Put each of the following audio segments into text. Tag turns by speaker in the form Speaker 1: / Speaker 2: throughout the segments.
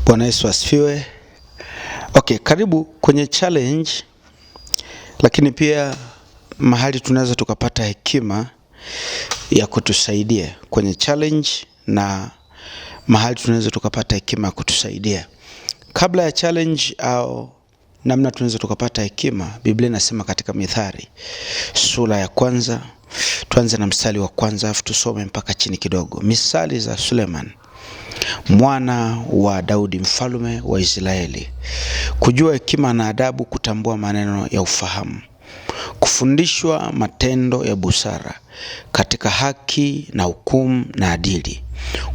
Speaker 1: Bwana Yesu asifiwe. Okay, karibu kwenye challenge, lakini pia mahali tunaweza tukapata hekima ya kutusaidia kwenye challenge na mahali tunaweza tukapata hekima ya kutusaidia. Kabla ya challenge au namna tunaweza tukapata hekima, Biblia inasema katika Mithali sura ya 1, tuanze na mstari wa 1 afu tusome mpaka chini kidogo. Misali za Suleiman mwana wa Daudi mfalme wa Israeli: kujua hekima na adabu, kutambua maneno ya ufahamu, kufundishwa matendo ya busara, katika haki na hukumu na adili,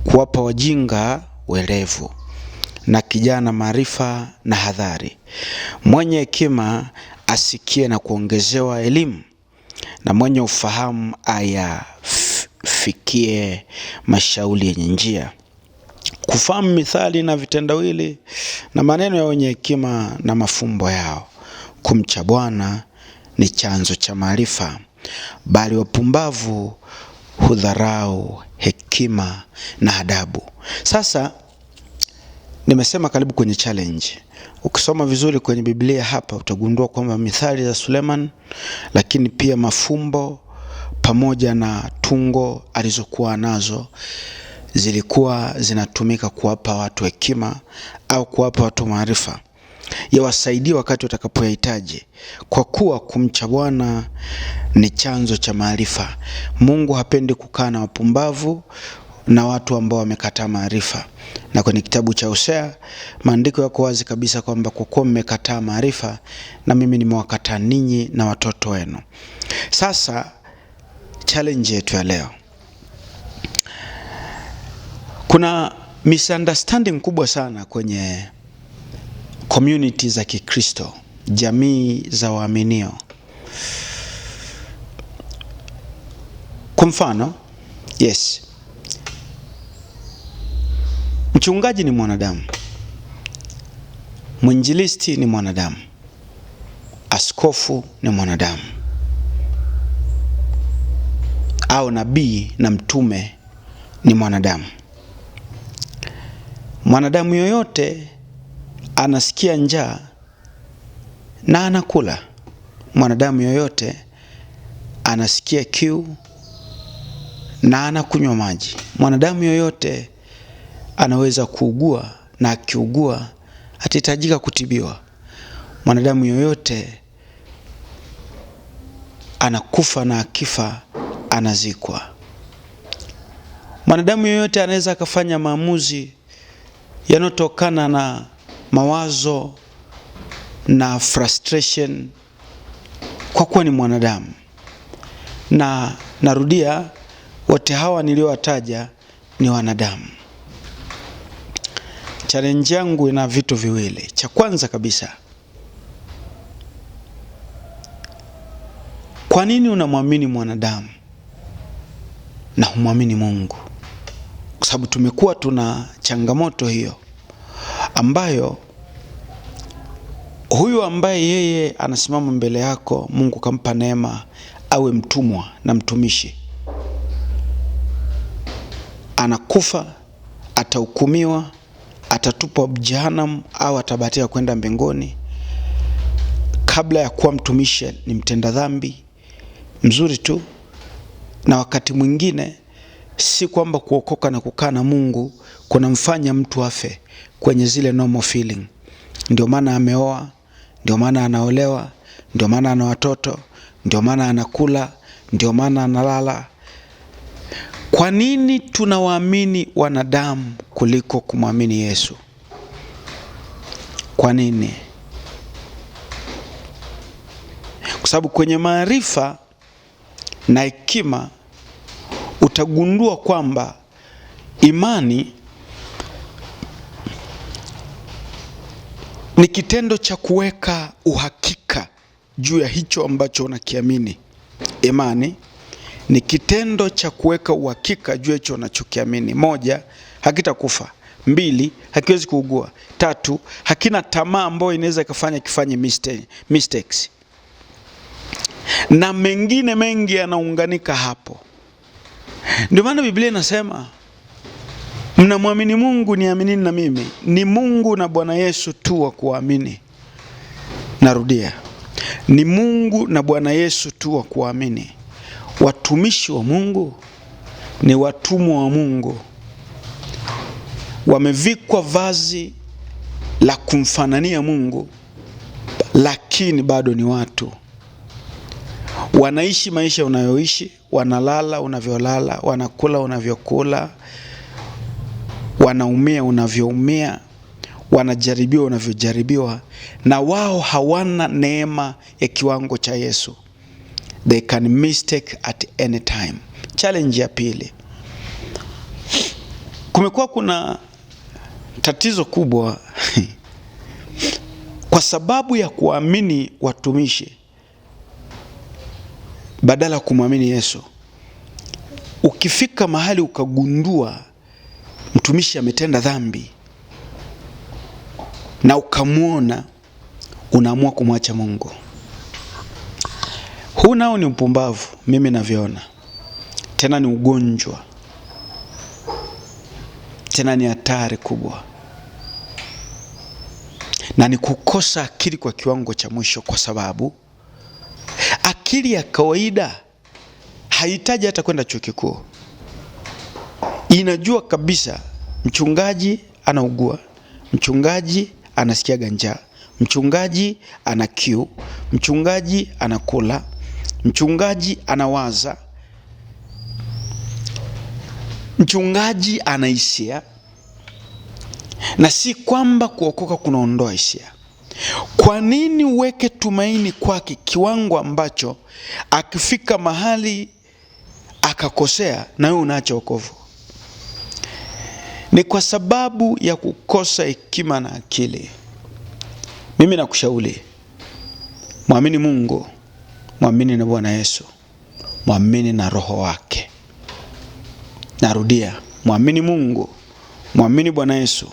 Speaker 1: kuwapa wajinga werevu na kijana maarifa na hadhari. Mwenye hekima asikie na kuongezewa elimu, na mwenye ufahamu ayafikie mashauri yenye njia. Kufahamu mithali na vitendawili na maneno ya wenye hekima na mafumbo yao. Kumcha Bwana ni chanzo cha maarifa, bali wapumbavu hudharau hekima na adabu. Sasa nimesema karibu kwenye challenge. Ukisoma vizuri kwenye Biblia hapa utagundua kwamba mithali za Suleiman, lakini pia mafumbo pamoja na tungo alizokuwa nazo zilikuwa zinatumika kuwapa watu hekima au kuwapa watu maarifa yawasaidie wakati watakapoyahitaji. Kwa kuwa kumcha Bwana ni chanzo cha maarifa. Mungu hapendi kukaa na wapumbavu na watu ambao wamekataa maarifa. Na kwenye kitabu cha Hosea maandiko yako wazi kabisa kwamba kwa kuwa mmekataa maarifa, na mimi nimewakataa ninyi na watoto wenu. Sasa challenge yetu ya leo, kuna misunderstanding kubwa sana kwenye community za Kikristo, jamii za waaminio. Kwa mfano, yes, mchungaji ni mwanadamu, mwinjilisti ni mwanadamu, askofu ni mwanadamu, au nabii na mtume ni mwanadamu. Mwanadamu yoyote anasikia njaa na anakula. Mwanadamu yoyote anasikia kiu na anakunywa maji. Mwanadamu yoyote anaweza kuugua na akiugua atahitajika kutibiwa. Mwanadamu yoyote anakufa na akifa anazikwa. Mwanadamu yoyote anaweza akafanya maamuzi yanotokana na mawazo na frustration, kwa kuwa ni mwanadamu. Na narudia, wote hawa niliowataja ni wanadamu. Challenge yangu ina vitu viwili. Cha kwanza kabisa, kwa nini unamwamini mwanadamu na humwamini Mungu? Kwa sababu tumekuwa tuna changamoto hiyo, ambayo huyu ambaye yeye anasimama mbele yako, Mungu kampa neema awe mtumwa na mtumishi, anakufa, atahukumiwa, atatupwa jehanamu au atabahatika kwenda mbinguni. Kabla ya kuwa mtumishi ni mtenda dhambi mzuri tu, na wakati mwingine si kwamba kuokoka na kukaa na Mungu kunamfanya mtu afe kwenye zile normal feeling. Ndio maana ameoa, ndio maana anaolewa, ndio maana ana watoto, ndio maana anakula, ndio maana analala. Kwa nini tunawaamini wanadamu kuliko kumwamini Yesu? Kwa nini? Kwa sababu kwenye maarifa na hekima utagundua kwamba imani ni kitendo cha kuweka uhakika juu ya hicho ambacho unakiamini. Imani ni kitendo cha kuweka uhakika juu ya hicho unachokiamini. 1, hakitakufa. 2, hakiwezi kuugua. 3, hakina tamaa ambayo inaweza kufanya kifanye mistakes. Na mengine mengi yanaunganika hapo. Ndio maana Biblia inasema Mnamwamini Mungu, niaminini na mimi. Ni Mungu na Bwana Yesu tu wa kuamini. Narudia, ni Mungu na Bwana Yesu tu wa kuamini. Watumishi wa Mungu ni watumwa wa Mungu, wamevikwa vazi la kumfanania Mungu, lakini bado ni watu. Wanaishi maisha unayoishi, wanalala unavyolala, wanakula unavyokula, wanaumia unavyoumia, wanajaribiwa unavyojaribiwa, na wao hawana neema ya kiwango cha Yesu. They can mistake at any time. Challenge ya pili. Kumekuwa kuna tatizo kubwa kwa sababu ya kuamini watumishi badala kumwamini Yesu. Ukifika mahali ukagundua mtumishi ametenda dhambi na ukamuona, unaamua kumwacha Mungu. Huu nao ni upumbavu, mimi navyoona. Tena ni ugonjwa. Tena ni hatari kubwa. Na ni kukosa akili kwa kiwango cha mwisho, kwa sababu akili ya kawaida haihitaji hata kwenda chuo kikuu. Inajua kabisa mchungaji anaugua, mchungaji anasikia njaa, mchungaji ana kiu, mchungaji anakula, mchungaji anawaza, mchungaji anahisia. Na si kwamba kuokoka kunaondoa hisia. Kwa nini uweke tumaini kwake kiwango ambacho akifika mahali akakosea na wewe unaacha wokovu? Ni kwa sababu ya kukosa hekima na akili. Mimi nakushauri, muamini Mungu, muamini na Bwana Yesu, muamini na Roho wake. Narudia, muamini Mungu, muamini Bwana Yesu,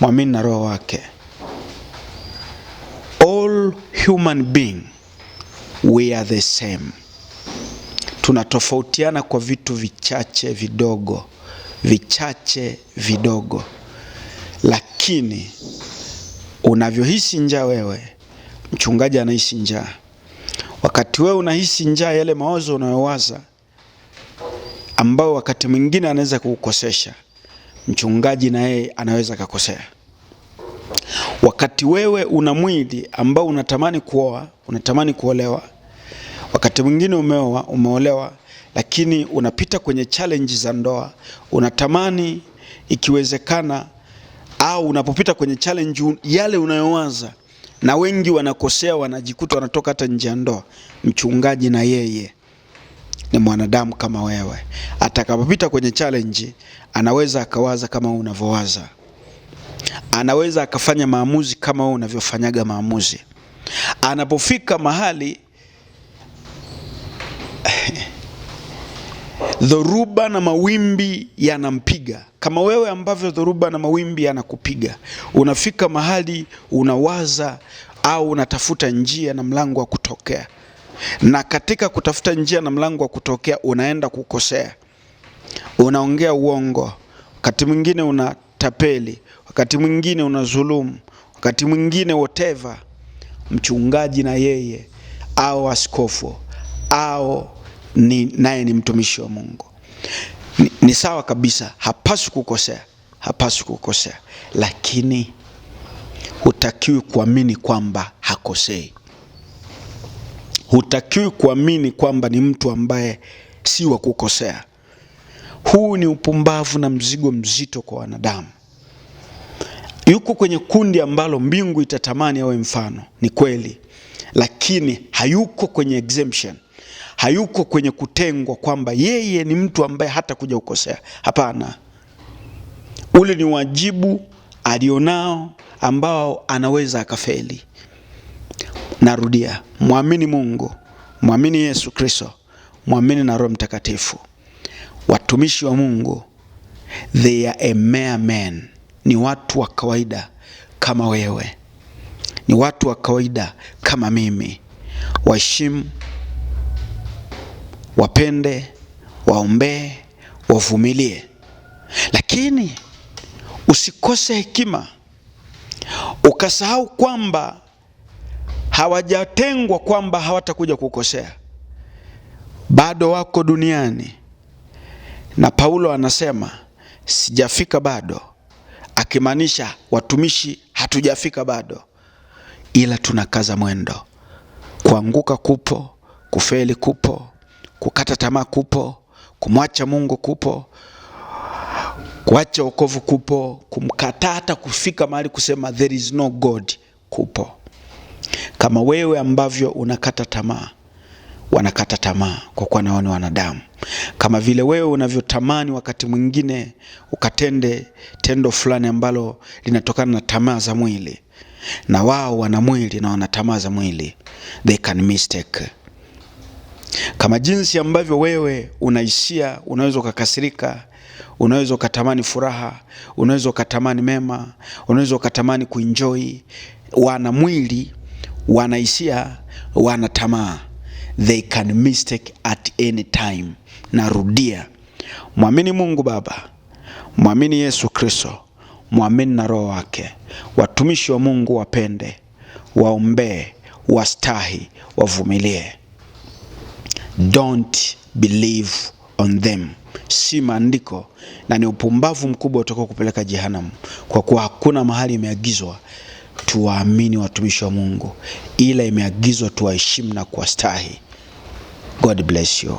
Speaker 1: muamini na Roho wake. All human being, we are the same. Tunatofautiana kwa vitu vichache vidogo. Lakini unavyohisi njaa wewe, mchungaji anahisi njaa. Wakati wewe unahisi njaa, yale mawazo unayowaza ambao wakati mwingine anaweza kukukosesha, mchungaji na yeye anaweza kukosea. Wakati wewe una mwili ambao unatamani kuoa, unatamani kuolewa, wakati mwingine umeolewa, lakini unapita kwenye challenge za ndoa, unatamani ikiwezekana, au unapopita kwenye challenge yale unayowaza, na wengi wanakosea, wanajikuta wanatoka hata nje ya ndoa. Mchungaji na yeye ni mwanadamu kama wewe. Atakapopita kwenye challenge, anaweza akawaza kama unavyowaza, anaweza akafanya maamuzi kama wewe unavyofanyaga maamuzi. Anapofika mahali dhoruba na mawimbi yanampiga, kama wewe ambavyo dhoruba na mawimbi yanakupiga, unafika mahali unawaza au unatafuta njia na mlango wa kutokea. Na katika kutafuta njia na mlango wa kutokea, unaenda kukosea. Unaongea uongo, wakati mwingine unatapeli, wakati mwingine unazulumu, wakati mwingine whatever. Mchungaji na yeye au askofu au naye ni mtumishi wa Mungu, ni sawa kabisa, hapaswi kukosea, lakini hutakiwi kuamini kwamba hakosei. Hutakiwi kuamini kwamba ni mtu ambaye si wa kukosea. Huu ni upumbavu na mzigo mzito kwa wanadamu. Yuko kwenye kundi ambalo mbingu itatamani awe mfano, ni kweli, lakini hayuko kwenye exemption. Hayuko kwenye kutengwa kwamba yeye ni mtu ambaye hata kuja kukosea. Hapana. Ule ni wajibu alionao ambao anaweza akafeli. Narudia, muamini Mungu, muamini Yesu Kristo, muamini na Roho Mtakatifu. Watumishi wa Mungu, they are a mere men. Ni watu wa kawaida kama wewe, ni watu wa kawaida kama mimi. Waheshimu, wapende, waombee, wavumilie. Lakini Usikose hekima ukasahau kwamba hawajatengwa, kwamba hawatakuja kukosea. Bado wako duniani, na Paulo anasema sijafika bado, akimaanisha watumishi hatujafika bado, ila tunakaza mwendo. Kuanguka kupo, kufeli kupo, kukata tamaa kupo, kumwacha Mungu kupo, kuacha wokovu kupo, kumkataa hata kufika mahali kusema there is no God kupo. Kama wewe ambavyo unakata tamaa, wanakata tamaa kwa kuwa nao ni wanadamu. Kama vile wewe unavyotamani wakati mwingine ukatende tendo fulani ambalo linatokana na tamaa za mwili, na wao wana mwili na wana tamaa za mwili, they can mistake. Kama jinsi ambavyo wewe unahisia, unaweza ukakasirika, unaweza ukatamani furaha, unaweza ukatamani mema, unaweza ukatamani kuenjoy, wana mwili, wana hisia, wana tamaa. They can mistake at any time. Narudia, muamini Mungu Baba, muamini Yesu Kristo, muamini na Roho wake. Watumishi wa Mungu wapende, waombee, wastahi, wavumilie. Don't believe on them. Si maandiko, na ni upumbavu mkubwa utakao kupeleka jehanamu, kwa kuwa hakuna mahali imeagizwa tuwaamini watumishi wa Mungu, ila imeagizwa tuwaheshimu na kuwastahi. God bless you.